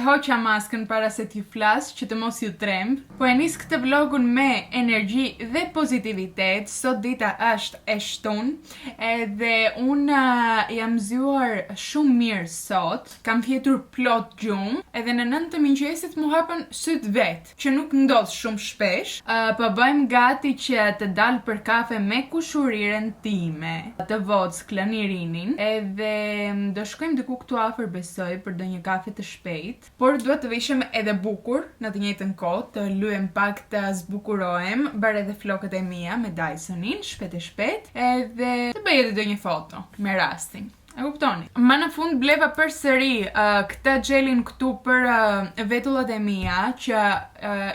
hoqa maskën para se t'ju flas që të mos ju tremb, po e nis këtë vlogun me energji dhe pozitivitet. Sot dita është e shtunë edhe unë jam zgjuar shumë mirë sot, kam fjetur plot gjumë edhe në 9 të mëngjesit mu hapën syt vet, që nuk ndodh shumë shpesh. Po bëjmë gati që të dal për kafe me kushuriren time, të vodës Klanirinin, edhe do shkojmë diku këtu afër besoj për ndonjë kafe të shpejt, por duhet të vishim edhe bukur në të njëjtën kohë, të luajm pak të zbukurohem, bërë edhe flokët e mia me Dysonin, shpejt, edhe të bëj edhe ndonjë foto me rastin. E kuptoni? Ma në fund bleva përsëri këtë gjelin këtu për vetullat e mia që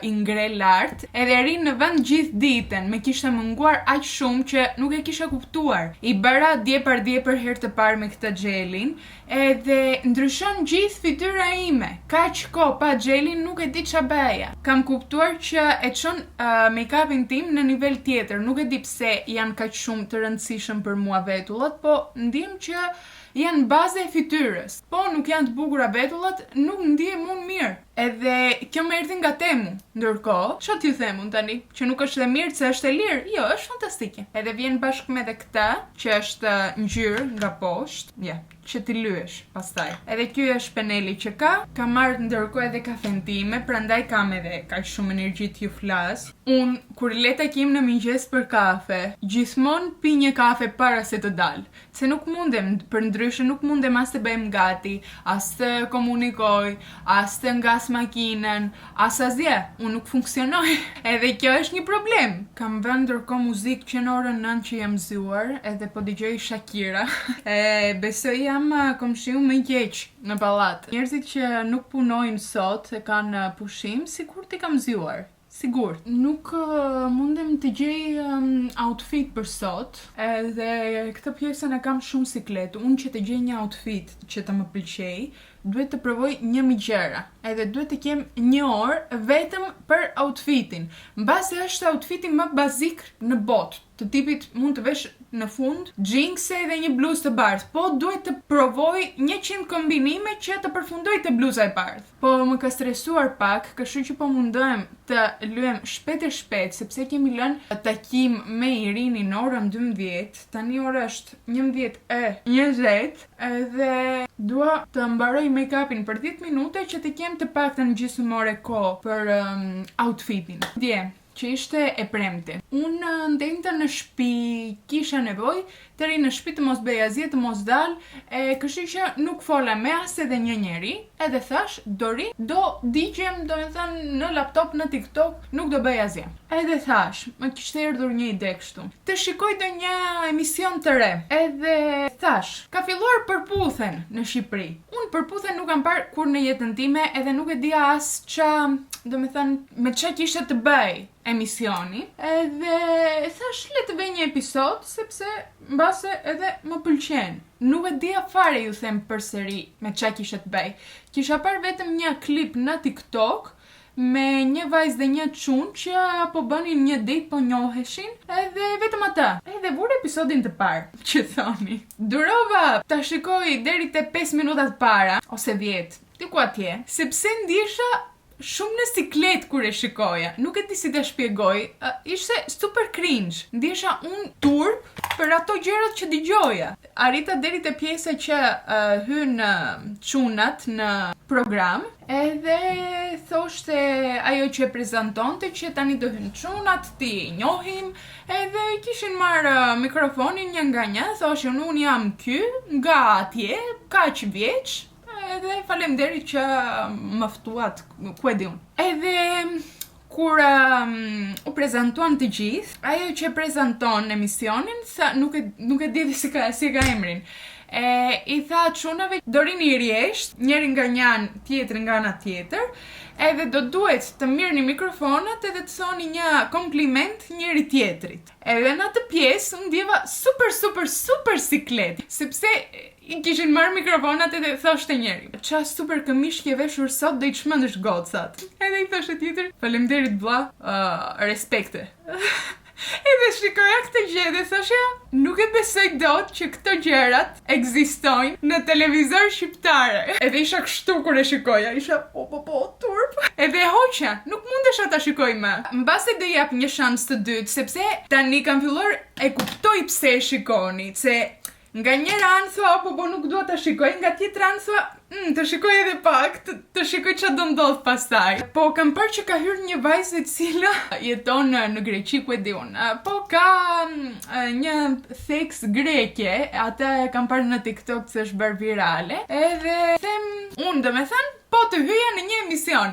i ngre lart, edhe rinë në vend gjithë ditën, me kishte munguar aq shumë që nuk e kisha kuptuar. I bëra dje për herë të parë me këtë gjelin, edhe ndryshon gjithë fytyra ime. Kaq kohë pa gjelin nuk e di ç'a bëja. Kam kuptuar që e çon make-upin tim në nivel tjetër. Nuk e di pse janë kaq shumë të rëndësishëm për mua vetullat, po ndiem që janë baza e fytyrës. Po nuk janë të bukura vetullat, nuk ndihem unë mirë. Edhe kjo më erdhi nga Temu. Ndërkohë, ç'a t'ju them unë tani, që nuk është dhe mirë se është e lirë. Jo, është fantastike. Edhe vjen bashkë me këtë, që është ngjyrë nga poshtë. Ja, që ti lyesh pastaj. Edhe ky është peneli që kam marrë ndërkohë edhe kafen time, prandaj kam edhe kaq shumë energji t'ju flas. Unë kur le takim në mëngjes për kafe, gjithmonë pi një kafe para se të dal. Se nuk mundem, përndryshe nuk mundem as të bëjmë gati, as të komunikoj, as të ngas makinën, as asgjë. Unë nuk funksionoj. Edhe kjo është një problem. Kam vënë ndërkohë muzikë që në orën 9 që jam zgjuar, edhe po dëgjoj Shakira. Besoj jam komshiu më i keq në pallat. Njerëzit që nuk punojnë sot e kanë pushim, sigurt i kam zgjuar. Sigur, nuk mundem të gjej outfit për sot, edhe këtë pjesën e kam shumë siklet. Unë që të gjej një outfit që të më pëlqej, duhet të provoj një gjëra, edhe duhet të kem një orë vetëm për outfitin. Mbase është outfiti më bazik në botë, të tipit mund të vesh në fund xhinkse dhe një bluzë të bardhë, po duhet të provoj 100 kombinime që të përfundoj të bluza e bardhë. Po më ka stresuar pak, kështu që po mundohem të luajm shpejt, sepse kemi lënë takim me Irinin në orën 12, tani ora është 11:20, edhe dua të mbaroj make-upin për 10 minuta që të kem të paktën gjysmore kohë për outfitin. Dje që ishte e premte. Unë ndente në shtëpi, kisha nevojë të ri në shtëpi të mos bëj asgjë, të mos dal, kështu që nuk fola me as edhe një njeri, edhe thash, do digjem, do të thënë në laptop, në TikTok, nuk do bëj asgjë. Edhe thash, më kishte erdhur një ide kështu. Të shikoj ndonjë emision të re. Edhe thash, ka filluar përputhen në Shqipëri. Unë përputhen nuk kam parë kur në jetën time, edhe nuk e dija as ç'a, domethënë, me ç'a kishte të bëj emisioni, edhe thash le të bëj një episod, sepse mbase edhe më pëlqen. Nuk e dija fare, ju them përsëri, me ç'a kishte të bëj. Kisha parë vetëm një klip në TikTok me një vajzë dhe një çun që po bënin një ditë, po njoheshin, edhe vetëm ata. Edhe vura episodin të parë, që thoni. Durova ta shikoj deri te 5 minutat para, ose 10, diku atje, sepse ndjesha shumë në siklet kur e shikoja. Nuk e di si ta shpjegoj, ishte super cringe. Ndjesha unë turp për ato gjërat që dëgjoja. Arrita deri te pjesa që hyn çunat në program, edhe thoshte ajo që e prezantonte që tani do hyn çunat, ti i njohim, edhe kishin marrë mikrofonin një nga një, thoshin unë jam ky, nga atje, kaq vjeç, edhe faleminderit që më ftuat, ku e di unë. Edhe kur u prezantuan të gjithë, ajo që prezanton emisionin, nuk e di si ka emrin. I tha çunave do rini rjesht, njëri nga një anë, tjetri nga ana tjetër, edhe do duhet të mirëni mikrofonat edhe të thoni një kompliment njëri tjetrit. Edhe në atë pjesë unë ndjeva super siklet, sepse i kishin marrë mikrofonat edhe thoshte njëri, qa super këmish ke veshur sot dhe i çmendesh gocat. Edhe i thoshte tjetër, faleminderit vlla, respekte. Edhe shikoja këtë gjë dhe thosha, nuk e besoj dot që këto gjërat ekzistojnë në televizor shqiptare. Edhe isha kështu kur e shikoja, isha po, turp. Edhe hoqa, nuk mundesha ta shikoj më. Mbasi do jap një shans të dytë, sepse tani kam filluar e kuptoj pse e shikoni, se nga njëra anë thua, po nuk dua ta shikoj, nga tjetra anë thua, të shikoj edhe pak, të shikoj çfarë do ndodh pastaj. Po kam parë që ka hyrë një vajzë e cila jeton në Greqi, ku e di unë. Po ka një theks greke, atë e kam parë në TikTok që është bërë virale, edhe them unë domethënë po të hyja në një emision.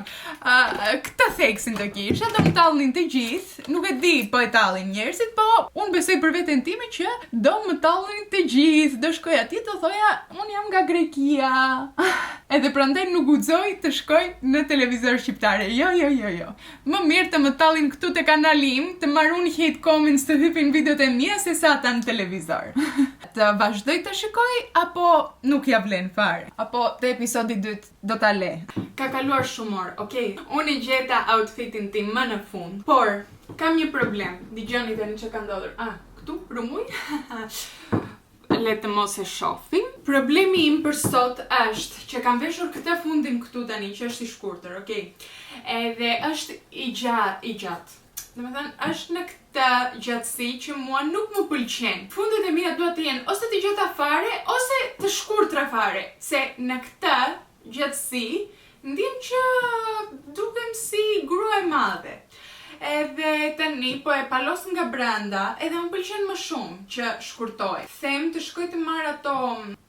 Këtë theksin do kisha, do më tallnin të gjithë, nuk e di po e tallin njerëzit, po unë besoj për veten time që do më tallnin të gjithë, do shkoj atje të thoja, unë jam nga Greqia. Edhe prandaj nuk guxoj të shkoj në televizor shqiptare. Jo. Më mirë të më tallin këtu te kanali im, të marrun hate comments, të hypin videot e mia se sa ata në televizor. Të vazhdoj të shikoj apo nuk ja vlen fare? Apo te episodi 2 do ta le? Ka kaluar shumë orë, okay? Unë gjeta outfitin tim më në fund, por kam një problem. Dëgjoni tani çka ka ndodhur. Këtu rumuj. Le të mos e shohim. Problemi im për sot është që kam veshur këtë fundin këtu tani, që është i shkurtër, okay? Edhe është i gjatë. Domethënë, është në këtë gjatësi që mua nuk më pëlqen. Fundet e mia duhet të jenë ose të gjata fare, ose të shkurtra fare. Se në këtë gjatësi ndjem që dukem si grua e madhe. Edhe tani po e palos nga brenda, edhe më pëlqen më shumë që shkurtoj. Them të shkoj të marr ato,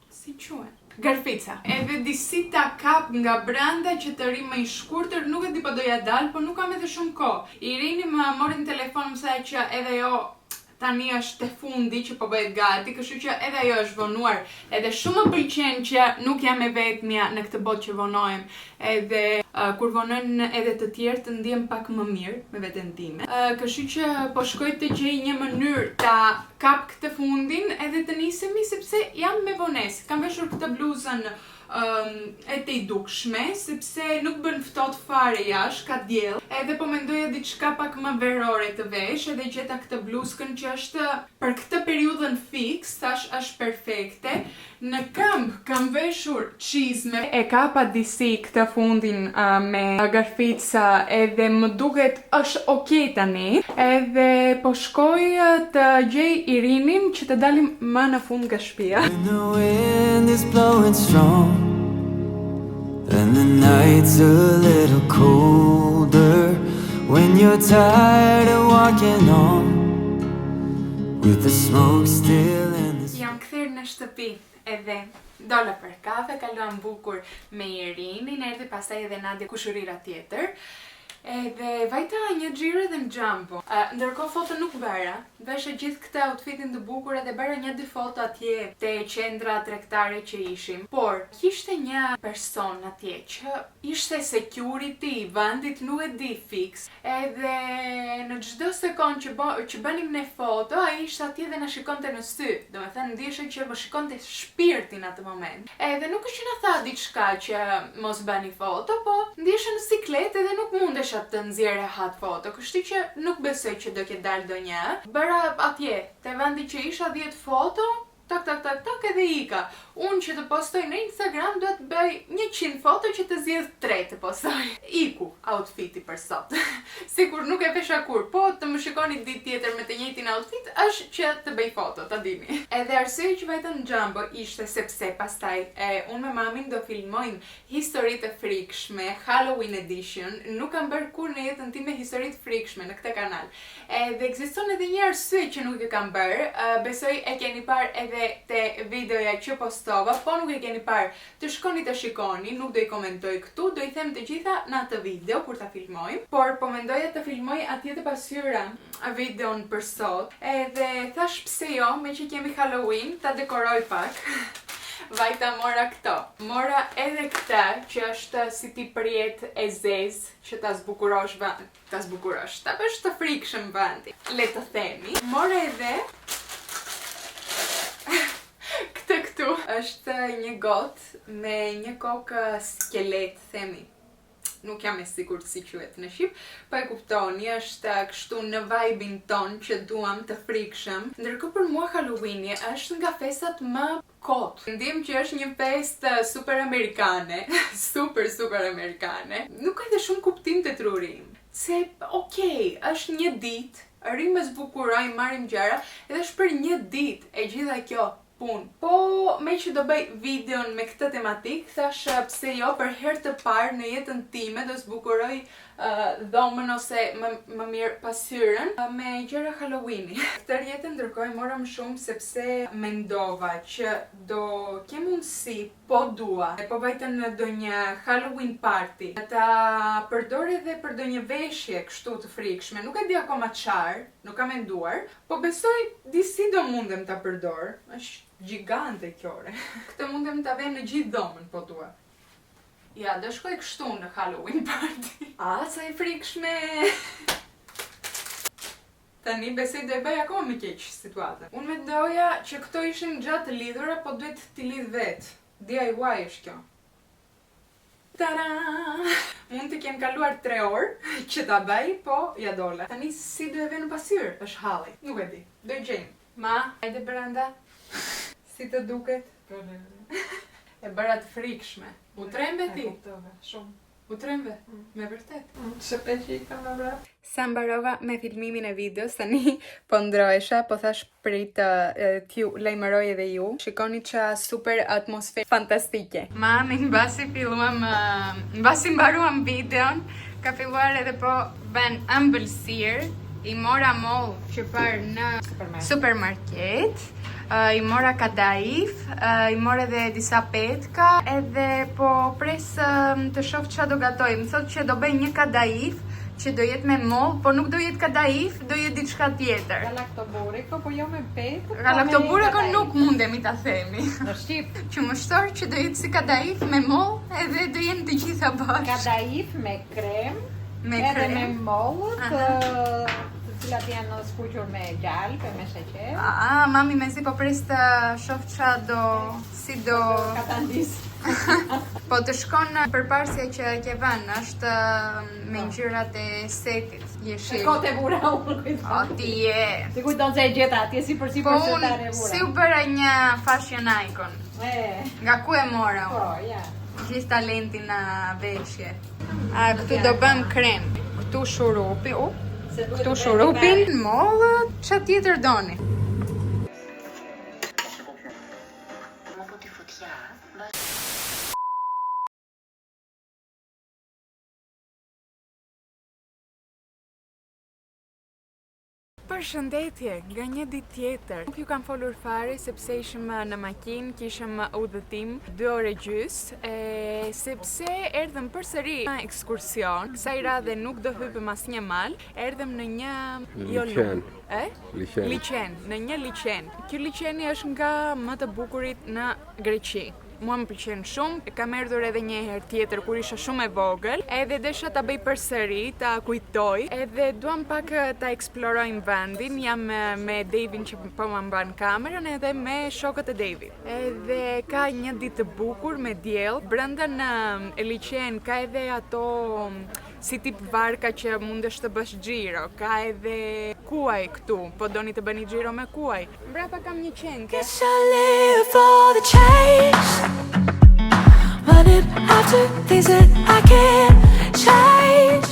si quhen? Garfica. Edhe disi ta kap nga brenda që të ri më i shkurtër, nuk e di po doja dal, po nuk kam edhe shumë kohë. Irini më mori në telefon më tha që edhe jo tani është te fundi që po bëhet gati, kështu që edhe ajo është vonuar. Edhe shumë më pëlqen që nuk jam e vetmja në këtë botë që vonojmë. Edhe kur vonojnë edhe të tjerë të ndjem pak më mirë me veten time. Kështu që po shkoj të gjej një mënyrë ta kap këtë fundin edhe të nisemi sepse jam me vonesë. Kam veshur këtë bluzën e të i dukshme, sepse nuk bën ftohtë fare jashtë, ka diell. Edhe po mendoja diçka pak më verore të vesh, edhe gjeta këtë bluzkën që është për këtë periudhën fix, thash është perfekte. Në këmbë kam veshur çizme. E kapa disi këtë fundin me garfica edhe më duket është okay tani. Edhe po shkoj të gjej Irinin që të dalim më në fund nga shtëpia. And the night's a little colder when you're tired of walking on with the smoke still in the... Jam kthyer në shtëpi edhe dola për kafe, kaluam bukur me Irinin, erdhi pastaj edhe Nadia kushërira tjetër. Edhe vajta një xhiro dhe në Jumbo. Ndërkohë foto nuk bëra, vesha gjithë këtë outfitin të bukur edhe bëra 1-2 foto atje te qendra tregtare që ishim. Por kishte një person atje që ishte security i vendit, nuk e di fix. Edhe në çdo sekond që bënim ne foto, ai ishte atje dhe na shikonte në sy. Domethënë ndjeshe që më shikonte shpirtin atë moment. Edhe nuk është që na tha diçka që mos bëni foto, po ndjeshe në siklet edhe nuk mundesh të nxjerrë hat foto, kështu që nuk besoj që do ketë dalë ndonjë. Bëra atje, te vendi që isha 10 foto, tak edhe ika. Unë që të postoj në Instagram do të bëj 100 foto që të zgjedh 3 të postoj. Iku outfiti për sot. Sikur nuk e vesha kur, po të më shikoni ditë tjetër me të njëjtin outfit është që të bëj foto, ta dini. Edhe arsyeja që vajta në Jumbo ishte sepse pastaj unë me mamin do filmojmë histori të frikshme, Halloween edition. Nuk kam bërë kur në jetën time histori të frikshme në këtë kanal. Edhe ekziston edhe një arsye që nuk e kam bërë. Besoj e keni parë edhe te videoja që postova, po nuk e keni parë, të shkoni të shikoni, nuk do i komentoj këtu, do i them të gjitha në atë video kur ta filmojmë, por po mendoja të filmoj atje të pasqyra videon për sot, edhe thash pse jo, me që kemi Halloween, ta dekoroj pak. Vajta mora këto. Mora edhe këtë që është si ti përjet e zezë që ta zbukurosh vend. Ta zbukurosh, ta bësh të frikshëm vendi. Le të themi. Mora edhe këtë këtu është një gotë me një kokë skelet, themi. nuk jam e sigurt si quhet në shqip, po e kuptoni, është kështu në vibe-in ton që duam të frikshëm. Ndërkohë për mua Halloweeni është nga festat më kot. Ndim që është një festë super amerikane, super amerikane. Nuk ka dhe shumë kuptim të trurim. Se, okej, është një ditë, rrim e zbukurojmë, marrim gjëra, edhe është për një ditë e gjitha kjo punë. Po, me që do bëj videon me këtë tematik, thash pse jo, për herë të parë në jetën time do zbukuroj dhomën ose më mirë pasyrën me gjëra Halloweeni. Këtë rjetën ndërkohë mora më shumë sepse mendova që do kem mundësi, po dua, po vajten në ndonjë Halloween party, ta përdor edhe për ndonjë veshje kështu të frikshme. Nuk e di akoma çfarë, nuk kam menduar, po besoj disi do mundem ta përdor. Është gjigante qore. Këtë mundem ta vem në gjithë dhomën, po dua. Ja, do shkoj kështu në Halloween party. Sa e frikshme! Tani besoj do e bëj akoma më keq situatën. Unë mendoja që këto ishin gjatë lidhura, po duhet t'i lidh vet. DIY është kjo. Tara! Mund të kem kaluar 3 orë që ta bëj, po ja dola. Tani si do e vë në pasyrë, është halli. Nuk e di. Do e gjejmë. Ma, hajde brenda. Si të duket? E bëra të frikshme. U trembe ti? E kuptove, shumë. U trembe? Me vërtet? Se peqika me vrap. Sa mbarova me filmimin e videos, tani po ndrohesha, po thash prit t'ju lajmëroj edhe ju. Shikoni qa super atmosferë fantastike. Mami, mbasi mbaruam videon, ka filluar edhe po bën ëmbëlsirë. I mora moll që parë në supermarket, i mora kadaif, i mora edhe disa petka, edhe po pres të shoh ç'a do gatoj. Më thot që do bëj një kadaif që do jetë me moll, po nuk do jetë kadaif, do jetë diçka tjetër. Galaktobureko, po jo me petë. Galaktobureko nuk mundemi ta themi. Në shqip. Që më shtor që do jetë si kadaif me moll, edhe do jenë të gjitha bashkë. Kadaif me krem. Me edhe krem. me mollët, të cilat janë skuqur me gjalpë, me sheqer. Mami mezi po pres të shoh ç'a do, si do... Katandis. Po të shkon përparsja që ke vënë, është me ngjyrat e sekët, jeshil. Kote bura unë kujton. O, ti je. Ti kujton se e gjeta atje si për Po setare unë bura. si u bëra një fashion icon. Nga ku e mora unë? Po, ja. Gjithë talentin në veshje. Këtu do bëm krem. Këtu shurupi, këtu shurupin, mollë, ç'a tjetër doni. Përshëndetje, nga një ditë tjetër. Nuk ju kam folur fare sepse ishim në makinë, kishim udhëtim 2 orë gjys, sepse erdhëm përsëri në ekskursion. Kësaj radhe nuk do hypëm asnjë mal, erdhëm në një liçen. Liçen, në një liçen. Ky liçeni është nga më të bukurit në Greqi. Mua më pëlqen shumë, kam erdhur edhe një herë tjetër kur isha shumë e vogël, edhe desha ta bëj përsëri, ta kujtoj, edhe duam pak ta eksplorojmë vendin. Jam me Davin që po më mban kamerën edhe me shokët e Davit. Edhe ka një ditë të bukur me diell, brenda në liçen ka edhe ato si tip varka që mundesh të bësh xhiro, ka edhe kuaj këtu, po doni të bëni xhiro me kuaj. Mbrapa kam një qenë. Guess I live for the chase, running after things that I can't change.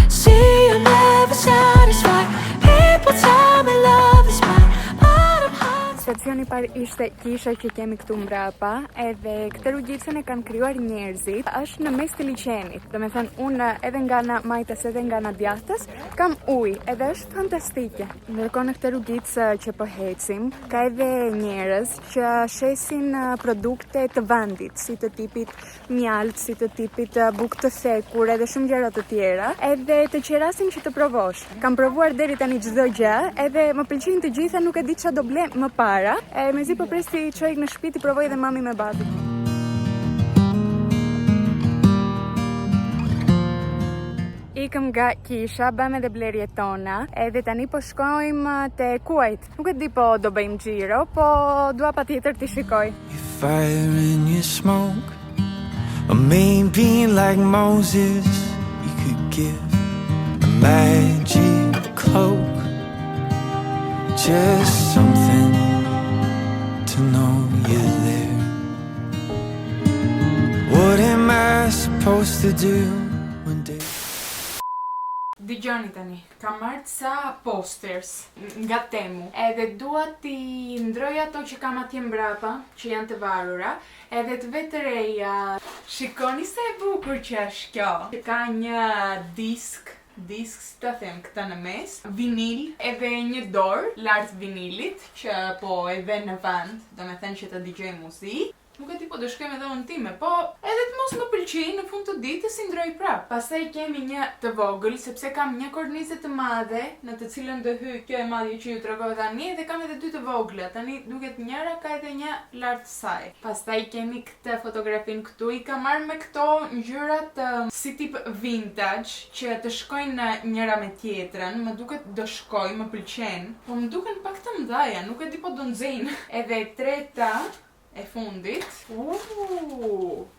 See, I'm never satisfied. People tell me love is mine, but I'm hard. Stacioni parë ishte kisha që kemi këtu mbrapa, edhe këtë rrugicën e kanë krijuar njerëzit. Është në mes të liçenit. Domethënë unë edhe nga ana majtas edhe nga ana djathtas kam ujë, edhe është fantastike. Ndërkohë në këtë rrugicë që po ecim, ka edhe njerëz që shesin produkte të vendit, si të tipit mjalt, si të tipit bukë të thekur, edhe shumë gjëra të tjera, edhe të qerasin që të provosh. Kam provuar deri tani çdo gjë, edhe më pëlqejnë të gjitha, nuk e di ç'a do ble më parë. Mezi po pres ti çoj në shtëpi ti provoj dhe mami me bati. Ikëm nga kisha, bëmë edhe blerjet tona, edhe tani po shkojmë te kuajt. Nuk e di po do bëjmë xhiro, po dua patjetër t'i shikoj. You fire and you smoke Or maybe like Moses, you could give a magic cloak, just something to know you're there. What am I supposed to do one day? Dëgjoni tani, kam marrë sa posters nga Temu, edhe dua t'i ndroj ato që kam atje mbrapa, që janë të varura, edhe të vetë të reja. Shikoni se e bukur që është kjo. Ka një disk, si ta them, këta në mes, vinil, edhe një dorë lart vinilit, që po e ve në vend, do me thënë që të dëgjoj muzikë. Nuk e ti po do shkojmë edhe unë time, po edhe të mos më pëlqej në fund të ditës si ndroj prap. Pastaj kemi një të vogël, sepse kam një kornizë të madhe, në të cilën do hyj kjo e madhe që ju tregova tani, dhe kam edhe dy të vogla. Tani duket njëra ka edhe një lart saj. Pastaj kemi këtë fotografin këtu, i kam marrë me këto ngjyrat si tip vintage, që të shkojnë njëra me tjetrën, më duket do shkoj, më pëlqen, po më duken pak të mëdhaja, nuk e di po do nxejnë. Edhe e treta e fundit,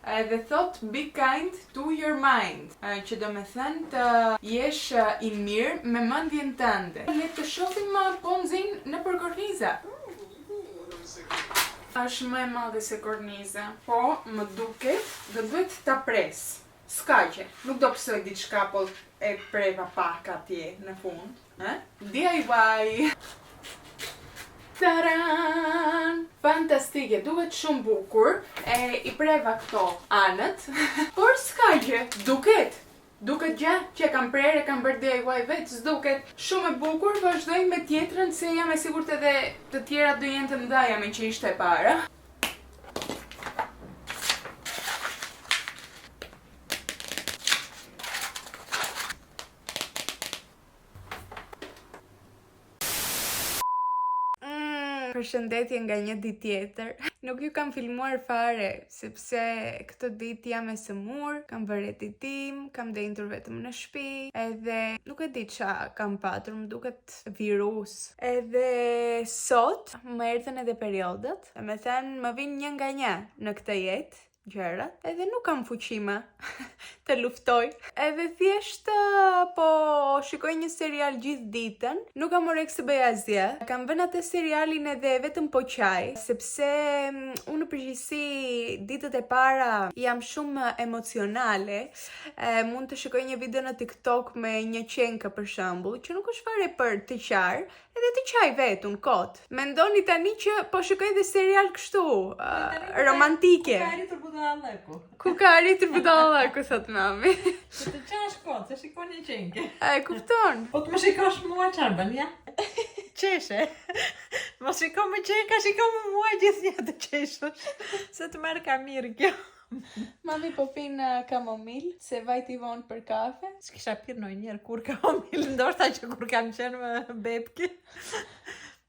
edhe thot be kind to your mind, që do me thënë të jesh i mirë me mendjen tënde. Le të shohim po nxejnë nëpër korniza. Është më e madhe se korniza, po më duket do duhet ta pres. S'ka që, nuk do pësoj diçka po e preva pak atje në fund. DIY! Taran! Fantastike, duket shumë bukur, i preva këto anët, por s'ka gjë, duket gjë që e kam prerë, e kam bërë DIY vetë, s'duket shumë e bukur, vazhdoj me tjetrën se jam e sigurt edhe të tjera do jenë të mëdhaja me që ishte e para. Përshëndetje nga një ditë tjetër. Nuk ju kam filmuar fare, sepse këtë ditë jam e sëmur, kam bërë editim, kam dendur vetëm në shtëpi, edhe nuk e di ç'a kam patur, më duket virus. Edhe sot më erdhën edhe periodat, me thënë më vinë një nga një në këtë jetë, gjërat, edhe nuk kam fuqime të luftoj. Edhe thjesht po shikoj një serial gjithë ditën, nuk kam orek se bëj asgjë. Kam vënë atë serialin edhe vetëm po qaj, sepse unë në përgjithësi ditët e para jam shumë emocionale. Mund të shikoj një video në TikTok me një qenka për shembull, që nuk është fare për të qarë, edhe të qaj vetun kot. Mendoni tani që po shikoj dhe serial kështu, romantike. Ku ka arritur budallëku, thot mami. Të qash kot, se shikon një qenke. E kupton? Po të më shikosh mua qarë bën, ja? Qeshe. Më shiko më qenka, shiko më mua gjithë një të qeshësh. Se të merë ka mirë kjo. Mami po pinë kamomil, se vajti vonë për kafe. S'kisha pirë noj njerë kur kamomil, ndoshta që kur kam qenë me bebki.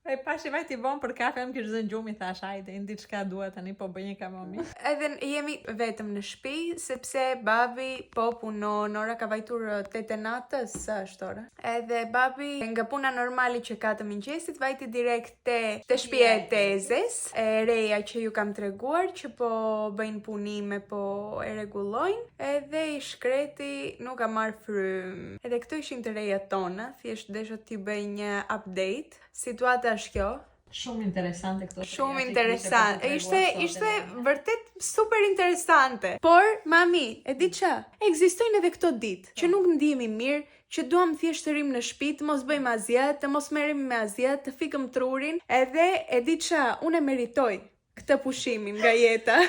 E pashi vajti vonë për kafe, më kishë zënë gjumi, thash, hajde, indi çka dua tani, po bëj një kamomil. Edhe jemi vetëm në shtëpi, sepse babi po punon, ora ka vajtur 8 natës, sa është ora. Edhe babi nga puna normali që ka të mëngjesit, vajti direkt te shtëpia e tezes, e reja që ju kam treguar, që po bëjnë punime, po e rregullojnë, edhe i shkreti nuk ka marrë frym. Edhe këto ishin të rejat tona, thjesht desha t'i bëj një update. Situata është kjo. Shumë interesante këto. Shumë interesante. Ishte vërtet super interesante. Por, mami, e di qa? Ekzistojnë edhe këto ditë, që nuk ndihemi mirë, që duam thjesht të rim në shtëpi, të mos bëjmë asgjë, të mos merremi me asgjë, të fikëm trurin, edhe e di qa, unë e meritoj këtë pushimin nga jeta.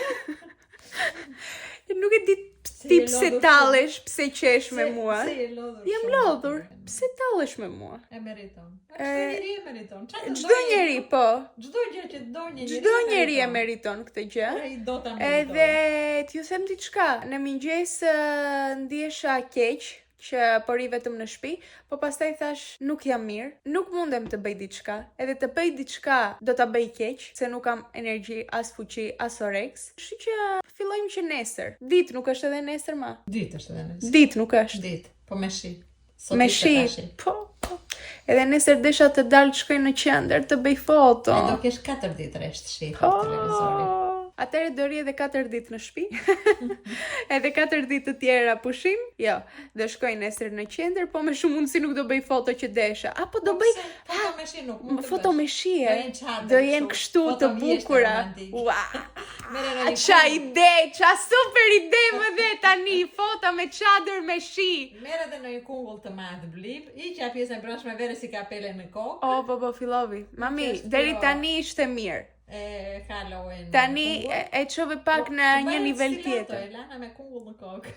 Nuk e di ti pse tallesh, pse qesh me mua. Jam lodhur. Pse tallesh me mua? E meriton. Çdo njeri e meriton. Çdo njeri, po. Çdo gjë që do një njeri. Çdo njeri e meriton këtë gjë. Ai do ta meriton. Edhe t'ju them diçka, në mëngjes ndihesha keq, që po ri vetëm në shtëpi, po pastaj thash nuk jam mirë, nuk mundem të bëj diçka, edhe të bëj diçka do ta bëj keq, se nuk kam energji, as fuqi, as oreks. Kështu që fillojmë që nesër. Ditë nuk është edhe nesër ma. Ditë është edhe nesër. Ditë nuk është. Ditë, po me shi. Me shi. Po. Edhe nesër desha të dalë të shkoj në qendër të bëj foto. Do kesh 4 ditë rresht shi televizori. atëherë do ri edhe 4 ditë në shtëpi. Edhe 4 ditë të tjera pushim. Jo, do shkoj nesër në qendër, po me shumë mundësi nuk do bëj foto që desha. Apo do bëj foto me shi nuk mund të foto me shi. Do jenë kështu të bukura. Ua. Merë Qa ide, qa super ide më dhe tani, foto me çadër me shi. Merë edhe në një kungull të madh blip, iqja pjesën e brendshme vere si kapele në kokë. Po, fillovi. Mami, deri tani ishte mirë. Tani e çove pak në një nivel tjetër. Lana me kungull në kokë.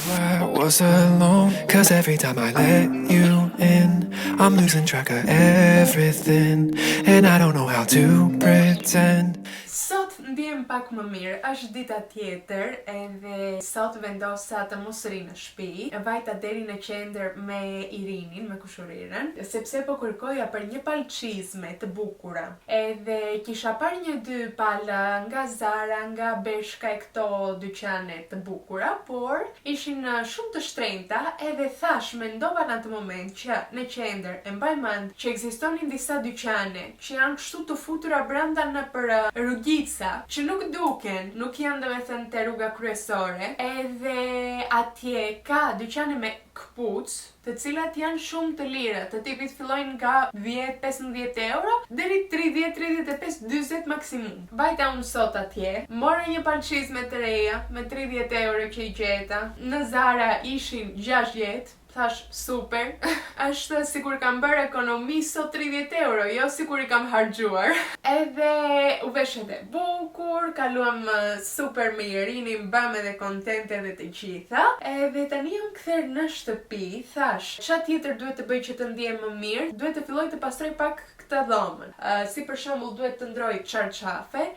I was alone, 'cause every time I let you in, I'm losing track of everything, and I don't know how to pretend. Sot ndjem pak më mirë, është dita tjetër, edhe sot vendosa të mos ri në shtëpi, e vajta deri në qendër me Irinin, me kushuriren, sepse po kërkoja për një palë çizme të bukura. Edhe kisha parë 1-2 palë nga Zara, nga Bershka e këto dyqane të bukura, por ishin shumë të shtrenjta, edhe thash mendova në atë moment që në qendër e mbaj mend që ekzistonin disa dyqane që janë kështu të futura brenda në për rrugica, që nuk duken, nuk janë domethënë te rruga kryesore, edhe atje ka dyqane me këpucë, të cilat janë shumë të lira, të tipit fillojnë nga 10-15 euro deri 30-35, 40 maksimum. Vajta unë sot atje, mora një palë çizme të reja me 30 euro që i gjeta. Në Zara ishin 60. Thash, super, është sikur kam bërë ekonomi sot 30 euro, jo sikur i kam harxuar. Edhe u vesh edhe bukur, kaluam super me Irinin, bam edhe kontente dhe të gjitha. Edhe tani jam kthyer në shtëpi, thash, çfarë tjetër duhet të bëj që të ndihem më mirë? Duhet të filloj të pastroj pak këtë dhomën. Si për shembull duhet të ndroj çarçafe,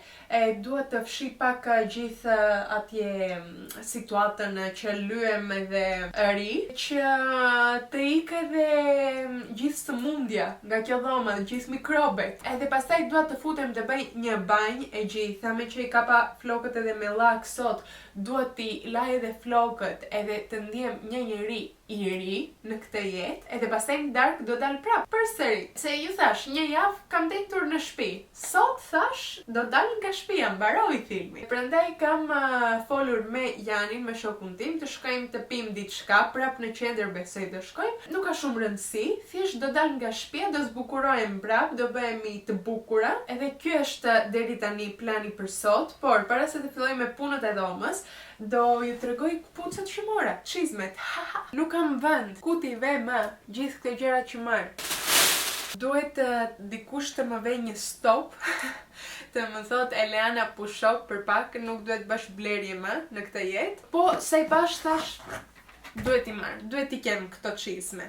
duhet të fshi pak gjithë atje situatën që lyem edhe ri, që të ikë edhe gjithë sëmundja nga kjo dhoma, gjithë mikrobet. Edhe pastaj dua të futem të bëj një banjë e gjitha, me që i kapa flokët edhe me llak sot, duhet t'i laj edhe flokët, edhe të ndjem një njeri i ri në këtë jetë, edhe pastaj në darkë do dal prap përsëri. Se ju thash, një javë kam detur në shtëpi. Sot thash, do dal nga shtëpia, mbaroi filmi. Prandaj kam folur me Janin, me shokun tim, të shkojmë të pim diçka prap në qendër, besoj do shkojmë. Nuk ka shumë rëndësi, thjesht do dal nga shtëpia, do zbukurohem prap, do bëhemi të bukura. Edhe ky është deri tani plani për sot, por para se të filloj me punët e dhomës, do ju tregoj këpucat që mora, çizmet. Nuk kam vend, ku t'i ve më gjithë këto gjëra që marr. Duhet dikush të më vej një stop, të më thot Eleana pushok për pak, nuk duhet bash blerje më në këtë jetë. Po, sa i bash thash, duhet i marr, duhet i kem këto çizme.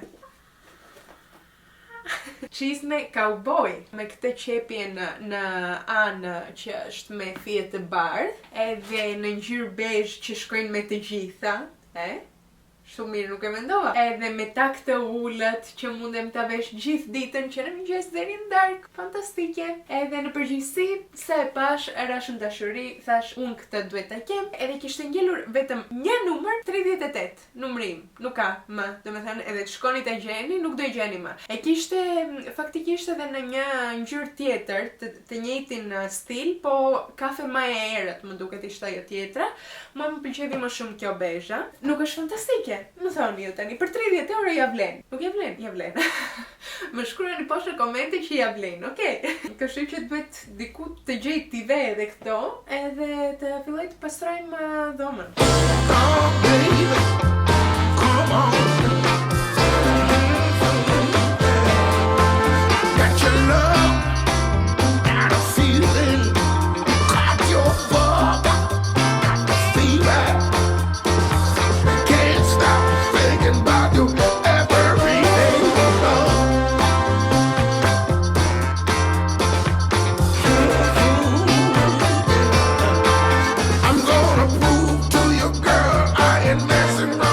Çizme cowboy, me këtë qepje në anë që është me fije të bardhë, edhe në ngjyrë bezh që shkojnë me të gjitha, shumë mirë nuk e mendova. Edhe me tak të ullët që mundem ta vesh gjithë ditën që në mëngjes deri në darkë. Fantastike. Edhe në përgjithësi, sa e pash, rashën dashuri, thash unë këtë duhet ta kem. Edhe kishte ngelur vetëm një numër 38, numrim. Nuk ka më, domethënë edhe të shkoni ta gjeni, nuk do i gjeni më. E kishte faktikisht edhe në një ngjyrë tjetër, të njëjtin stil, po kafe më e errët më duket ishte ajo tjetra. Më pëlqeu më shumë kjo bezha. Nuk është fantastike? Më thoni ju tani, për 30 euro ja vlen. Nuk ja vlen, ja vlen. Më shkruani poshtë në komente që ja vlen, okej? Kështu që duhet diku të gjej t'i ve edhe këto, edhe të filloj të pastrojmë dhomën. Oh, baby, come on. Got your love, got a feeling, got your bug, got the fever. Can't stop thinking about you every day. I'm gonna prove to you, girl, I ain't messing around.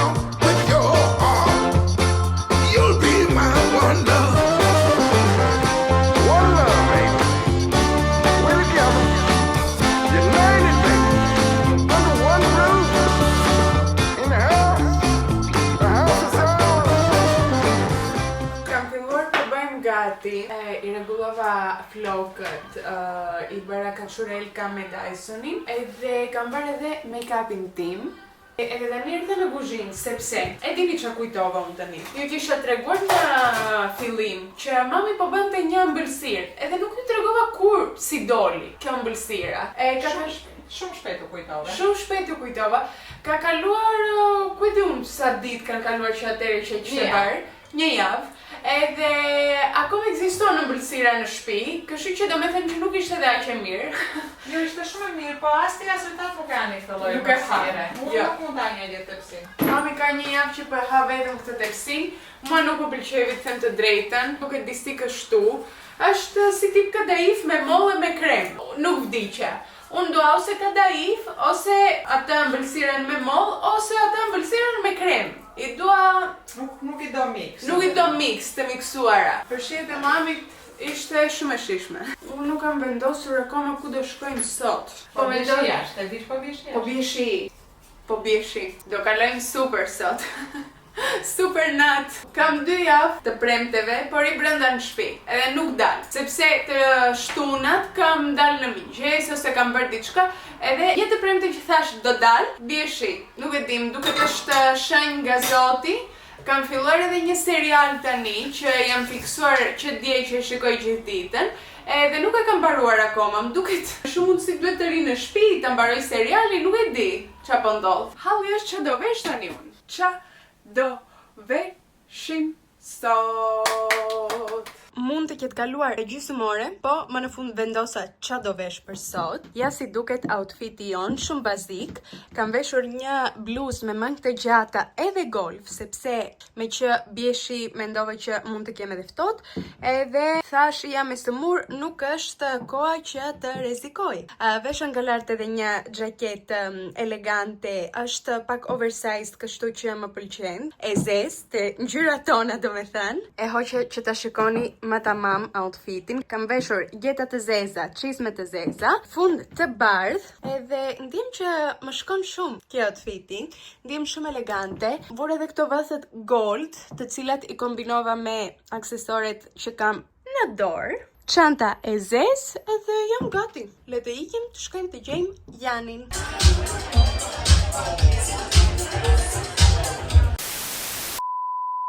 gati, I rregullova flokët, I bëra kachurelka me Dysonin, edhe kam bërë edhe make-upin tim. Edhe tani erdhe në kuzhinë, sepse e dini ç'a kujtova unë tani. Ju kisha treguar në fillim që mami po bënte një ëmbëlsirë, edhe nuk ju tregova kur si doli kjo ëmbëlsira. Shumë shpejt u kujtova. Shumë shpejt u kujtova. Ka kaluar, ku e di unë sa ditë kanë kaluar që atëherë që kishte bërë, një javë. Edhe akoma ekziston ëmbëlsira në shtëpi, kështu që domethënë që nuk ishte edhe aq e mirë. Jo, ishte shumë e mirë, po as ti rezultat nuk kanë këtë lloj Nuk e ha. Unë nuk mund ta ngjej tepsin. Mami ka një javë që po e ha vetëm këtë tepsin. Mua nuk më pëlqej të them të drejtën, nuk e di si kështu. Është si tip kadaif me mollë e me krem. Nuk vdiqja. Unë dua ose kadaif, ose atë ëmbëlsirën me mollë, ose atë ëmbëlsirën me krem. I dua... Nuk I do mix. Nuk I do mix të miksuara. Përshjet e mamit ishte shumë e shishme. Unë nuk kam vendosur akoma ku do shkojmë sot. Po mendoj jashtë, e dish po biesh jashtë. Po bieshi. Do kalojmë super sot. Super nat. Kam 2 javë të premteve, por I brenda në shtëpi. Edhe nuk dal, sepse të shtunat kam dal në mëngjes ose kam bërë diçka, edhe një të premte që thash do dal, bieshi. Nuk e dim, duket është shenjë nga Zoti. Kam filluar edhe një serial tani që jam fiksuar që dje që shikoj gjithë ditën. Edhe nuk e kam mbaruar akoma, më duket shumë mundësi duhet të ri në shtëpi, ta mbaroj serialin, nuk e di ç'a po ndodh. Halli është ç'a do vesh tani unë. Ç'a do veshim sot. Mund të ketë kaluar e gjysmore, po më në fund vendosa ç'a do vesh për sot. Ja si duket outfiti jon, shumë bazik. Kam veshur një bluzë me mangë të gjata edhe golf, sepse me që bieshi mendova që mund të kem edhe ftohtë, edhe thash jam e sëmur, nuk është koha që të rrezikoj. Vesha nga lart edhe një xhaketë elegante, është pak oversized, kështu që më pëlqen. E zezë, të ngjyrat tona domethënë. E hoqe që ta shikoni ma tamam outfitin. Kam veshur gjeta të zeza, çizme të zeza, fund të bardh, edhe ndjem që më shkon shumë kjo outfiti, ndjem shumë elegante. Vur edhe këto vëthët gold, të cilat I kombinova me aksesoret që kam në dorë. Çanta e zezë, edhe jam gati. Le të ikim të shkojmë të gjejmë Janin.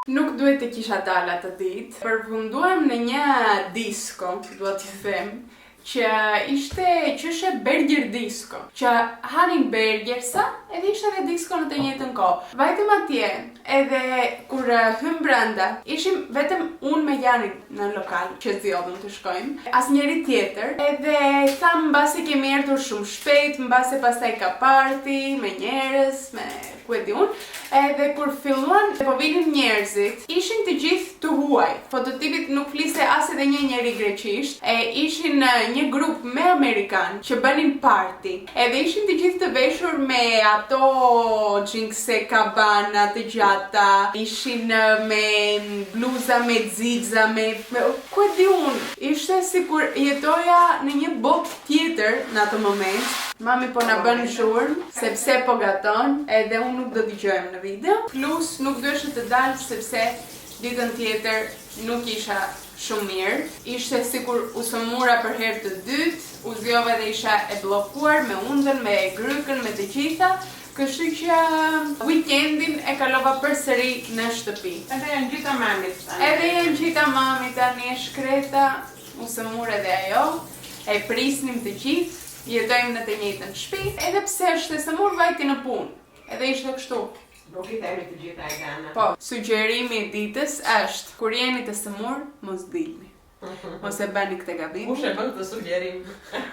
Nuk duhet të kisha dalë atë ditë. Përfunduam në një disko, dua t'ju them, që ishte qyshe burger disco, që hanin burgersa edhe ishte edhe disco në të njëjtën kohë. Vajtëm atje, edhe kur hym brenda, ishim vetëm unë me Janin në lokal, që zgjodhëm të shkojmë, asnjëri tjetër, edhe tham mbase kemi erdhur shumë shpejt, mbase pastaj ka party me njerëz, me ku e di unë, edhe kur filluan po vinin njerëzit, ishin të gjithë të huaj. Fototipit nuk fliste as edhe një njeri greqisht, ishin një grup me Amerikan që bënin party, edhe ishin të gjithë të veshur me ato xhinkse Cabana të gjata, ishin me bluza me xixa, me ku e di unë, ishte sikur jetoja në një botë tjetër në atë moment. Mami po na bën zhurmë, sepse po gaton, edhe unë nuk do t'i gjojmë në video. Plus nuk duhesha të dalë sepse ditën tjetër nuk isha shumë mirë. Ishte sikur u sëmura për herë të dytë, u zgjova dhe isha e bllokuar me undën, me grykën, me të gjitha. Kështu që weekendin e kalova përsëri në shtëpi. Edhe janë gjitha mamit tani. Edhe janë gjitha mami tani, e shkreta, u sëmura edhe ajo, e prisnim të gjithë. Jetojmë në të njëjtën shtëpi, edhe pse është e sëmur vajti në punë. Edhe ishte kështu. Nuk I themi të gjitha e gana. Po, sugjerimi I ditës është kur jeni të sëmur, mos dilni. Mos e bëni këtë gabim. Kush e bën këtë sugjerim?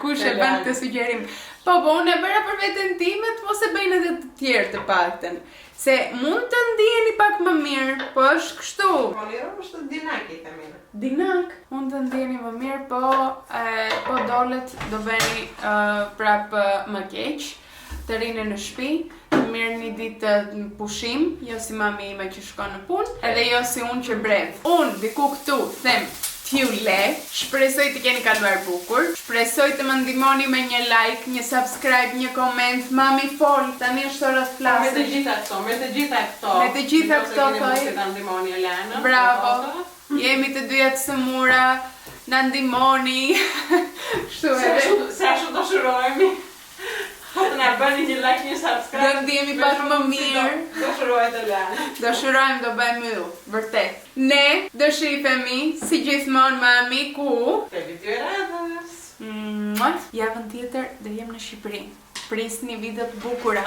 Kush e bën këtë sugjerim? Po, unë e bëra për veten time, mos e bëjnë edhe të tjerë të paktën. Se mund të ndiheni pak më mirë, po është kështu. Po liro është dinak I themi. Dinak, mund të ndiheni më mirë, po dolet do bëni prapë më keq, të rini në shtëpi, të merrni një ditë pushim, jo si mami ime që shkon në punë, edhe jo si unë që bredh. Unë diku këtu them, Fiule. Shpresoj të keni kaluar bukur. Shpresoj të më ndihmoni me një like, një subscribe, një comment. Mami fol, tani është ora të flasë. Me të gjitha këto. Me të gjitha këto thoj. Bravo. Jemi të dyja të sëmura. Na ndihmoni. Kështu edhe. Se ashtu do shurohemi. Po të na bëni një like, një subscribe. Do ndihemi pak më mirë. Do shurohet Elana. Do shurojmë, do bëjmë yll, vërtet. Ne do shihemi si gjithmonë mami ku Te video radhës. javën tjetër do jem në Shqipëri. Prisni video të bukura.